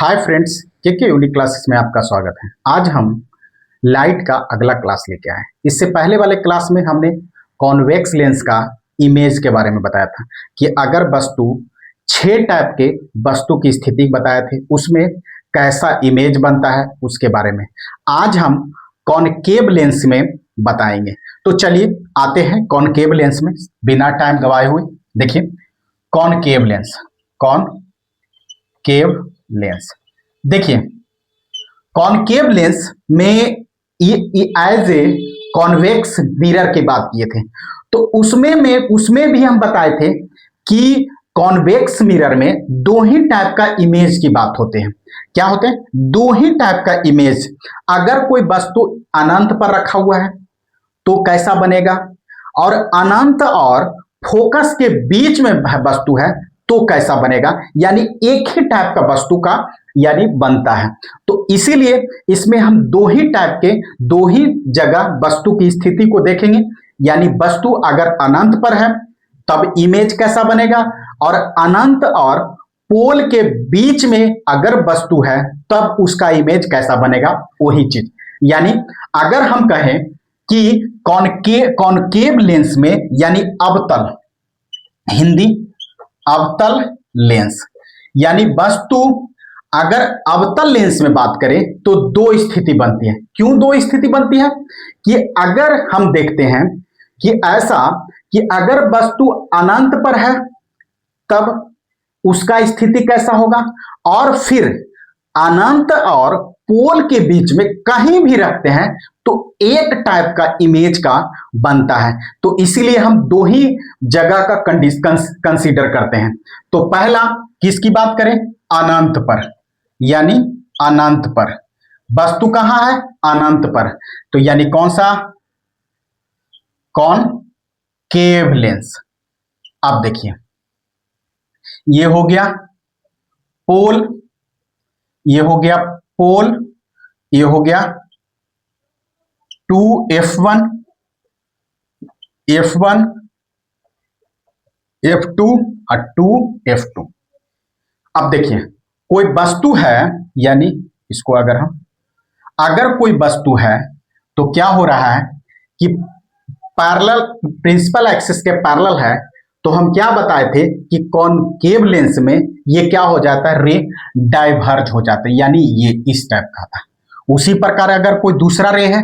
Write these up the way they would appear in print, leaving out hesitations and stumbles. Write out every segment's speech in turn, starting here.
Hi friends, के unique classes में आपका स्वागत है। आज हम लाइट का अगला क्लास लेके आए हैं। इससे पहले वाले क्लास में हमने कॉन्वेक्स लेंस का इमेज के बारे में बताया था कि अगर वस्तु 6 टाइप के वस्तु की स्थिति बताए थे, उसमें कैसा इमेज बनता है उसके बारे में आज हम कॉनकेव लेंस में बताएंगे। तो चलिए आते हैं कॉनकेव लेंस में बिना टाइम गवाए हुए। देखिए कॉनकेव लेंस, कॉनकेव लेंस, देखिए कॉनकेव लेंस में ये एज ए कॉन्वेक्स मिरर की बात किए थे। तो उसमें भी हम बताए थे कि कॉन्वेक्स मिरर में दो ही टाइप का इमेज की बात होते हैं। क्या होते हैं? दो ही टाइप का इमेज। अगर कोई वस्तु अनंत पर रखा हुआ है तो कैसा बनेगा, और अनंत और फोकस के बीच में वस्तु है तो कैसा बनेगा, यानी एक ही टाइप का वस्तु का यानी बनता है। तो इसीलिए इसमें हम दो ही टाइप के दो ही जगह वस्तु की स्थिति को देखेंगे। यानी वस्तु अगर अनंत पर है तब इमेज कैसा बनेगा, और अनंत और पोल के बीच में अगर वस्तु है तब उसका इमेज कैसा बनेगा, वही चीज। यानी अगर हम कहें कि कॉनकेव लेंस में यानी अवतल, हिंदी अवतल लेंस, यानी वस्तु अगर अवतल लेंस में बात करें तो दो स्थिति बनती है। क्यों दो स्थिति बनती है? कि अगर हम देखते हैं कि ऐसा कि अगर वस्तु अनंत पर है तब उसका स्थिति कैसा होगा, और फिर अनंत और पोल के बीच में कहीं भी रखते हैं तो एक टाइप का इमेज का बनता है। तो इसीलिए हम दो ही जगह का कंसीडर करते हैं। तो पहला किसकी बात करें? अनंत पर, यानी अनंत पर वस्तु कहां है? अनंत पर। तो यानी कौन सा? Concave lens. अब देखिए ये हो गया पोल, ये हो गया पोल, ये हो गया 2f1, f1, f2 और 2f2। अब देखिए कोई वस्तु है, यानी इसको अगर कोई वस्तु है तो क्या हो रहा है कि पैरेलल, प्रिंसिपल एक्सिस के पैरेलल है। तो हम क्या बताए थे कि कॉनकेव लेंस में ये क्या हो जाता है? रे डाइवर्ज हो जाता है, यानी ये इस टाइप का था। उसी प्रकार अगर कोई दूसरा रे है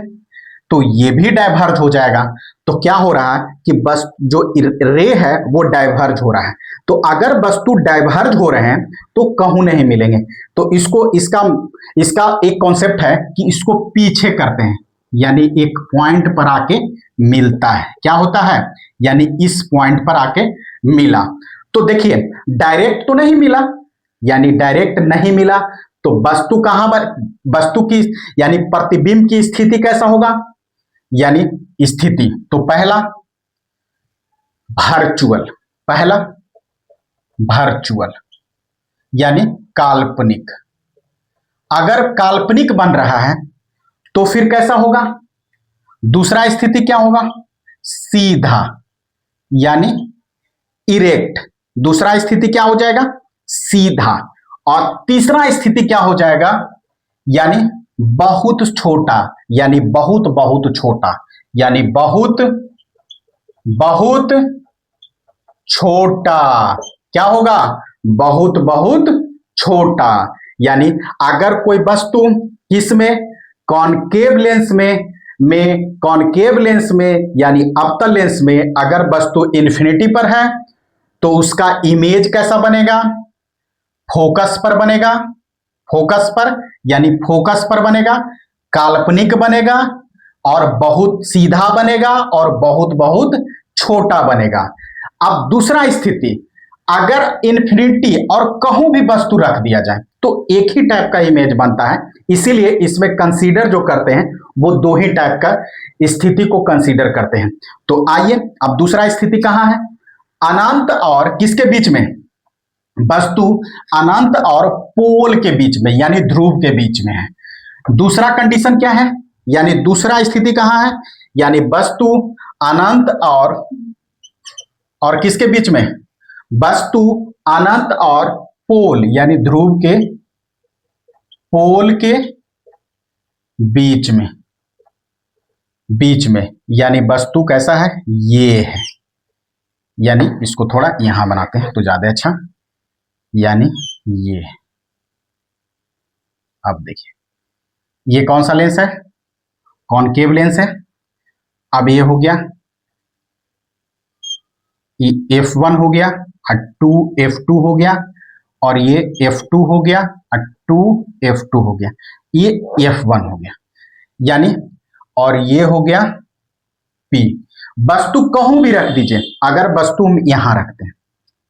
तो ये भी डाइवर्ज हो जाएगा। तो क्या हो रहा है कि बस जो रे है वो डाइवर्ज हो रहा है। तो अगर वस्तु डाइवर्ज हो रहे हैं तो कहूं नहीं मिलेंगे। तो इसका एक कॉन्सेप्ट है कि इसको पीछे करते हैं, यानी एक पॉइंट पर आके मिलता है। क्या होता है? यानी इस पॉइंट पर आके मिला। तो देखिए डायरेक्ट तो नहीं मिला, यानी डायरेक्ट नहीं मिला तो वस्तु कहां पर, वस्तु की यानी प्रतिबिंब की स्थिति कैसा होगा, यानी स्थिति। तो पहला वर्चुअल यानी काल्पनिक। अगर काल्पनिक बन रहा है तो फिर कैसा होगा? दूसरा स्थिति क्या होगा? सीधा यानी इरेक्ट। दूसरा स्थिति क्या हो जाएगा? सीधा। और तीसरा स्थिति क्या हो जाएगा? यानी बहुत छोटा, यानी बहुत बहुत छोटा, यानी बहुत बहुत छोटा। क्या होगा? बहुत बहुत छोटा। यानी अगर कोई वस्तु किसमें? कॉनकेव लेंस में कॉनकेव लेंस में यानी अवतल लेंस में अगर वस्तु इन्फिनिटी पर है तो उसका इमेज कैसा बनेगा? फोकस पर बनेगा। फोकस पर यानी फोकस पर बनेगा, काल्पनिक बनेगा, और बहुत सीधा बनेगा, और बहुत बहुत छोटा बनेगा। अब दूसरा स्थिति, अगर इन्फिनिटी और कहूं भी वस्तु रख दिया जाए तो एक ही टाइप का इमेज बनता है। इसीलिए इसमें कंसीडर जो करते हैं वो दो ही टाइप का स्थिति को कंसीडर करते हैं। तो आइए अब दूसरा स्थिति कहां है? अनंत और किसके बीच में? वस्तु अनंत और पोल के बीच में, यानी ध्रुव के बीच में है। दूसरा कंडीशन क्या है, यानी दूसरा स्थिति कहां है? यानी वस्तु अनंत और किसके बीच में? वस्तु अनंत और पोल यानी ध्रुव के पोल के बीच में यानी वस्तु कैसा है, ये है, यानी इसको थोड़ा यहां बनाते हैं तो ज्यादा अच्छा, यानी ये। अब देखिए ये कौन सा लेंस है, कॉनकेव लेंस है। अब ये हो गया F1 हो गया, 2 F2 हो गया, और ये F2 हो गया, 2 F2 हो गया, ये F1 हो गया, यानी और ये हो गया P। वस्तु कहूं भी रख दीजिए, अगर वस्तु हम यहां रखते हैं,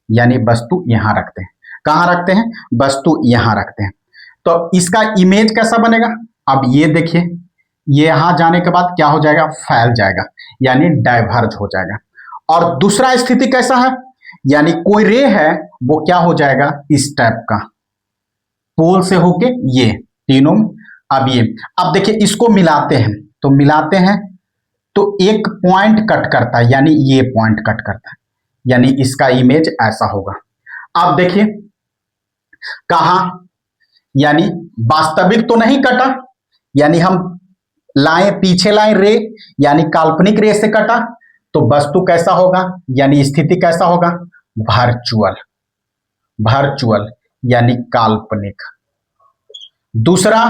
यानी वस्तु यहां रखते हैं, कहां रखते हैं, वस्तु यहां रखते हैं, तो इसका इमेज कैसा बनेगा। अब ये देखिए, ये यहां जाने के बाद क्या हो जाएगा, फैल जाएगा, यानी डाइवर्ज हो जाएगा। और दूसरा स्थिति कैसा है, यानी कोई रे है वो क्या हो जाएगा, इस टाइप का, पोल से होके ये तीनों। अब ये, अब देखिए इसको मिलाते हैं, तो मिलाते हैं तो एक पॉइंट कट करता है, यानी ये पॉइंट कट करता है, यानी इसका इमेज ऐसा होगा। अब देखिए कहा, यानी वास्तविक तो नहीं कटा, यानी हम लाए पीछे लाए रे, यानी काल्पनिक रे से कटा, तो वस्तु कैसा होगा, यानी स्थिति कैसा होगा, वर्चुअल यानी काल्पनिक। दूसरा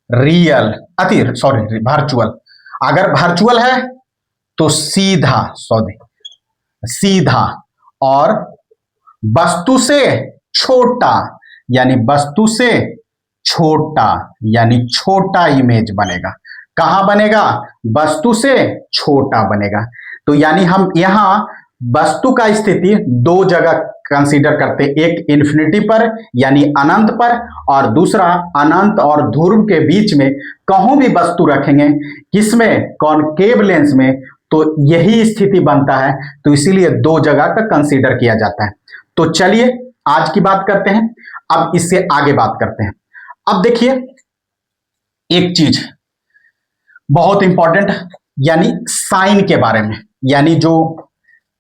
रियल, वर्चुअल। अगर वर्चुअल है तो सीधा और वस्तु से छोटा, यानी वस्तु से छोटा, यानी छोटा इमेज बनेगा। कहां बनेगा, वस्तु से छोटा बनेगा। तो यानी हम यहां वस्तु का स्थिति दो जगह कंसीडर करते हैं, एक इन्फिनिटी पर यानी अनंत पर, और दूसरा अनंत और ध्रुव के बीच में कहूं भी वस्तु रखेंगे, किसमें, कॉनकेव लेंस में, तो यही स्थिति बनता है। तो इसीलिए दो जगह का कंसीडर किया जाता है। तो चलिए आज की बात करते हैं, अब इससे आगे बात करते हैं। अब देखिए एक चीज बहुत इंपॉर्टेंट, यानी साइन के बारे में, यानी जो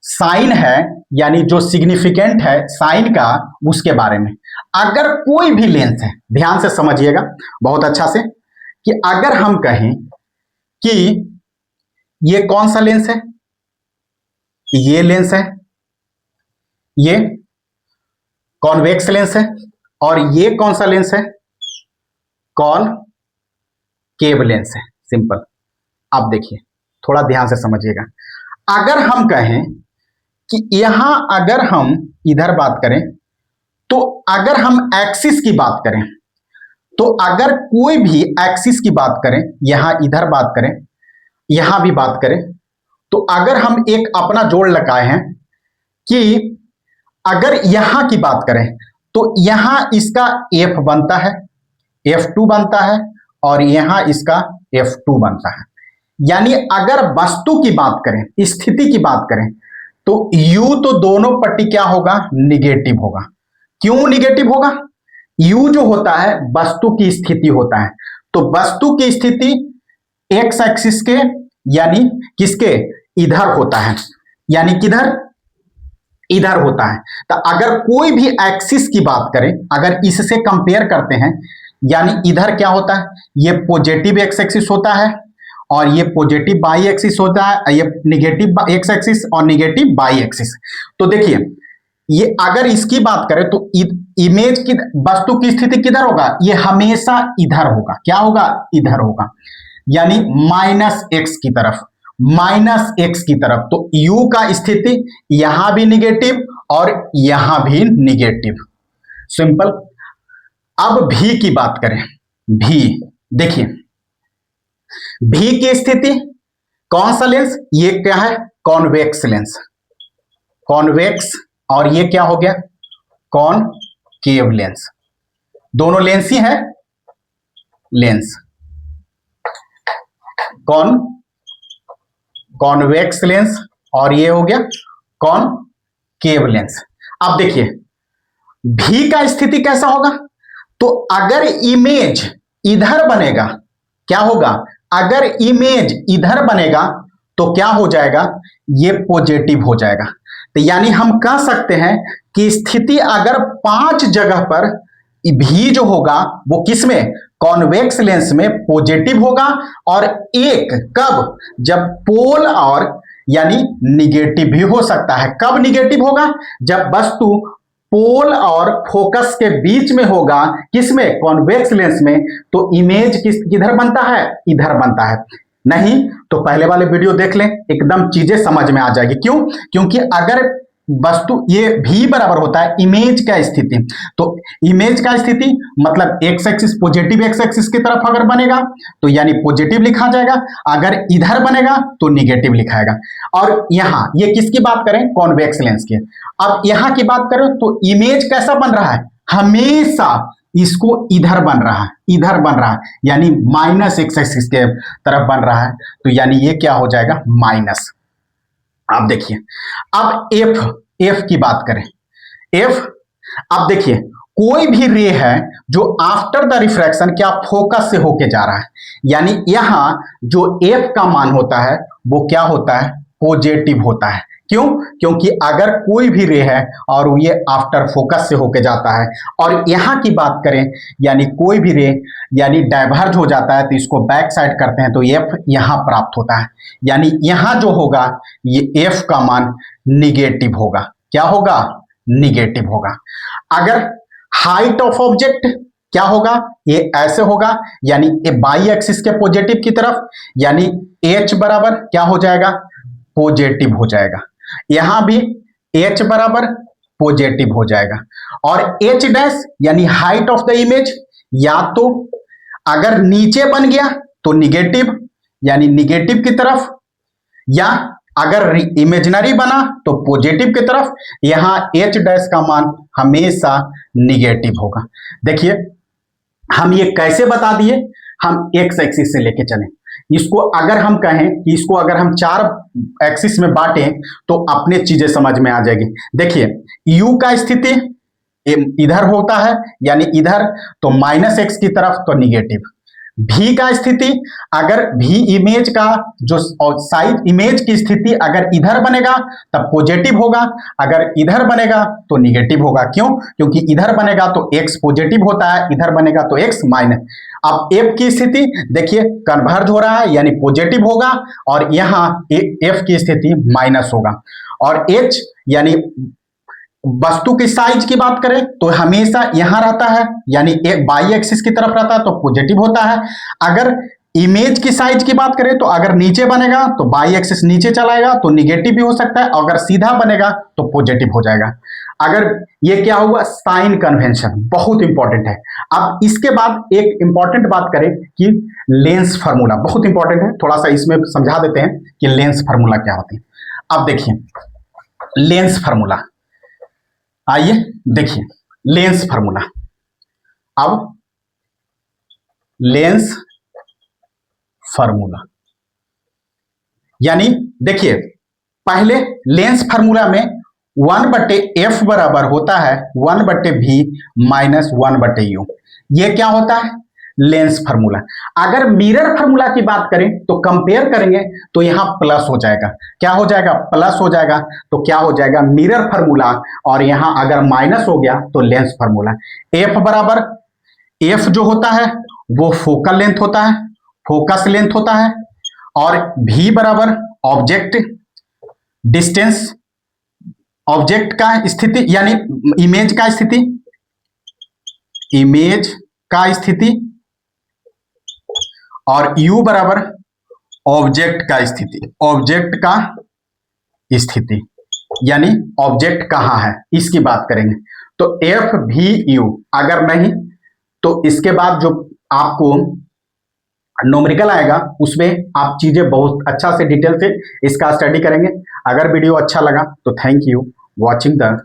साइन है, यानी जो सिग्निफिकेंट है साइन का, उसके बारे में। अगर कोई भी लेंस है, ध्यान से समझिएगा बहुत अच्छा से, कि अगर हम कहें कि ये कौन सा लेंस है, ये लेंस है, ये कॉन्वेक्स लेंस है, और ये कौन सा लेंस है, कॉनकेव लेंस है, सिंपल। अब देखिए थोड़ा ध्यान से समझिएगा, अगर हम कहें कि यहां अगर हम इधर बात करें, तो अगर हम एक्सिस की बात करें, तो अगर कोई भी एक्सिस की बात करें, यहां इधर बात करें, यहां भी बात करें, तो अगर हम एक अपना जोड़ लगाए हैं कि अगर यहां की बात करें, तो यहां इसका F बनता है, F2 बनता है, और यहां इसका F2 बनता है। यानी अगर वस्तु की बात करें, स्थिति की बात करें, तो U तो दोनों पट्टी क्या होगा, निगेटिव होगा। क्यों निगेटिव होगा, U जो होता है वस्तु की स्थिति होता है, तो वस्तु की स्थिति एक्स एक्सिस के, यानी किसके, इधर होता है, यानी किधर, इधर होता है। तो अगर कोई भी एक्सिस की बात करें, अगर इससे कंपेयर करते हैं, यानी इधर क्या होता है, ये पॉजिटिव एक्स एक्सिस होता है, और ये पॉजिटिव वाई एक्सिस होता है, ये निगेटिव एक्स एक्सिस और निगेटिव वाई एक्सिस। तो देखिए ये अगर इसकी बात करें, तो इमेज की वस्तु की स्थिति किधर होगा, ये हमेशा इधर होगा, क्या होगा, इधर होगा, यानी -x की तरफ, -x की तरफ। तो u का स्थिति यहां भी निगेटिव और यहां भी निगेटिव, सिंपल। अब v की बात करें, v देखिए, v की स्थिति कौन सा लेंस, ये क्या है, कॉन्वेक्स लेंस, कॉन्वेक्स, और ये क्या हो गया, कॉनकेव लेंस। दोनों लेंस ही है, लेंस कॉन्वेक्स लेंस, और ये हो गया कॉनकेव लेंस। अब देखिए भी का स्थिति कैसा होगा, तो अगर इमेज इधर बनेगा, क्या होगा, अगर इमेज इधर बनेगा तो क्या हो जाएगा, ये पॉजिटिव हो जाएगा। तो यानी हम कह सकते हैं कि स्थिति अगर 5 जगह पर भी जो होगा वो किस में, कॉन्वेक्स लेंस में पॉजिटिव होगा, और एक कब, जब पोल और यानी निगेटिव भी हो सकता है। कब निगेटिव होगा, जब वस्तु पोल और फोकस के बीच में होगा, किसमें, कॉन्वेक्स लेंस में, तो इमेज किधर बनता है, इधर बनता है। नहीं तो पहले वाले वीडियो देख लें, एकदम चीजें समझ में आ जाएगी। क्यों, क्योंकि अगर वस्तु ये भी बराबर होता है इमेज का स्थिति, तो इमेज का स्थिति मतलब x axis, positive x axis की तरफ अगर बनेगा तो यानी पॉजिटिव लिखा जाएगा, अगर इधर बनेगा तो निगेटिव लिखाएगा। और यहां ये किसकी बात करें, कॉन्वेक्स लेंस की। अब यहां की बात करें तो इमेज कैसा बन रहा है, हमेशा इसको इधर बन रहा है, इधर बन रहा है, यानी माइनस एक्स एक्सिस के तरफ बन रहा है, तो यानी ये क्या हो जाएगा, माइनस। आप देखिए, अब एफ की बात करें, एफ, अब देखिए कोई भी रे है जो आफ्टर द रिफ्रैक्शन क्या फोकस से होके जा रहा है, यानी यहां जो एफ का मान होता है वो क्या होता है, पॉजिटिव होता है। क्यों, क्योंकि अगर कोई भी रे है और ये आफ्टर फोकस से होके जाता है, और यहां की बात करें यानी कोई भी रे यानी डाइवर्ज हो जाता है तो इसको बैक साइड करते हैं तो एफ यहां प्राप्त होता है, यानी यहां जो होगा ये एफ का मान निगेटिव होगा। क्या होगा, निगेटिव होगा। अगर हाइट ऑफ ऑब्जेक्ट क्या होगा, ये ऐसे होगा, यानी ए बाई एक्सिस के पॉजिटिव की तरफ, यानी एच बराबर क्या हो जाएगा, पॉजिटिव हो जाएगा। यहां भी एच बराबर पॉजिटिव हो जाएगा। और एच डैश यानी हाइट ऑफ द इमेज, या तो अगर नीचे बन गया तो निगेटिव यानी निगेटिव की तरफ, या अगर इमेजिनरी बना तो पॉजिटिव की तरफ। यहां एच डैश का मान हमेशा निगेटिव होगा। देखिए हम ये कैसे बता दिए, हम एक्स एक्सिस से लेके चले, इसको अगर हम कहें कि इसको अगर हम 4 एक्सिस में बांटें तो अपने चीजें समझ में आ जाएगी। देखिए यू का स्थिति इधर होता है यानी इधर, तो माइनस एक्स की तरफ तो निगेटिव। भी का स्थिति, अगर भी इमेज का जो साइज इमेज की स्थिति अगर इधर बनेगा तब पॉजिटिव होगा, अगर इधर बनेगा तो निगेटिव होगा। क्यों, क्योंकि इधर बनेगा तो x पॉजिटिव होता है, इधर बनेगा तो x माइनस। अब f की स्थिति देखिए कन्वर्ज हो रहा है यानी पॉजिटिव होगा, और यहां f की स्थिति माइनस होगा। और h यानी वस्तु की साइज की बात करें तो हमेशा यहां रहता है यानी एक बाई एक्सिस की तरफ रहता है तो पॉजिटिव होता है। अगर इमेज की साइज की बात करें तो अगर नीचे बनेगा तो बाई एक्सिस नीचे चलाएगा तो निगेटिव भी हो सकता है, अगर सीधा बनेगा तो पॉजिटिव हो जाएगा। अगर ये क्या हुआ, साइन कन्वेंशन बहुत इंपॉर्टेंट है। अब इसके बाद एक इंपॉर्टेंट बात करें कि लेंस फार्मूला बहुत इंपॉर्टेंट है, थोड़ा सा इसमें समझा देते हैं कि लेंस फार्मूला क्या होती है। अब देखिए लेंस फार्मूला, आइए देखिए लेंस फार्मूला। अब लेंस फार्मूला यानी देखिए पहले लेंस फार्मूला में 1/f बराबर होता है 1/v माइनस 1/u। ये क्या होता है, लेंस फार्मूला। अगर मिरर फार्मूला की बात करें तो कंपेयर करेंगे तो यहां प्लस हो जाएगा। क्या हो जाएगा, प्लस हो जाएगा, तो क्या हो जाएगा मिरर फार्मूला, और यहां अगर माइनस हो गया तो लेंस फार्मूला। एफ बराबर, एफ जो होता है वो फोकल लेंथ होता है, फोकस लेंथ होता है, और भी बराबर ऑब्जेक्ट डिस्टेंस, ऑब्जेक्ट का स्थिति यानी इमेज का स्थिति, इमेज का स्थिति, और u बराबर ऑब्जेक्ट का स्थिति, ऑब्जेक्ट का स्थिति यानी ऑब्जेक्ट कहां है इसकी बात करेंगे। तो एफ भी यू, अगर नहीं तो इसके बाद जो आपको न्यूमेरिकल आएगा उसमें आप चीजें बहुत अच्छा से डिटेल से इसका स्टडी करेंगे। अगर वीडियो अच्छा लगा तो थैंक यू वॉचिंग द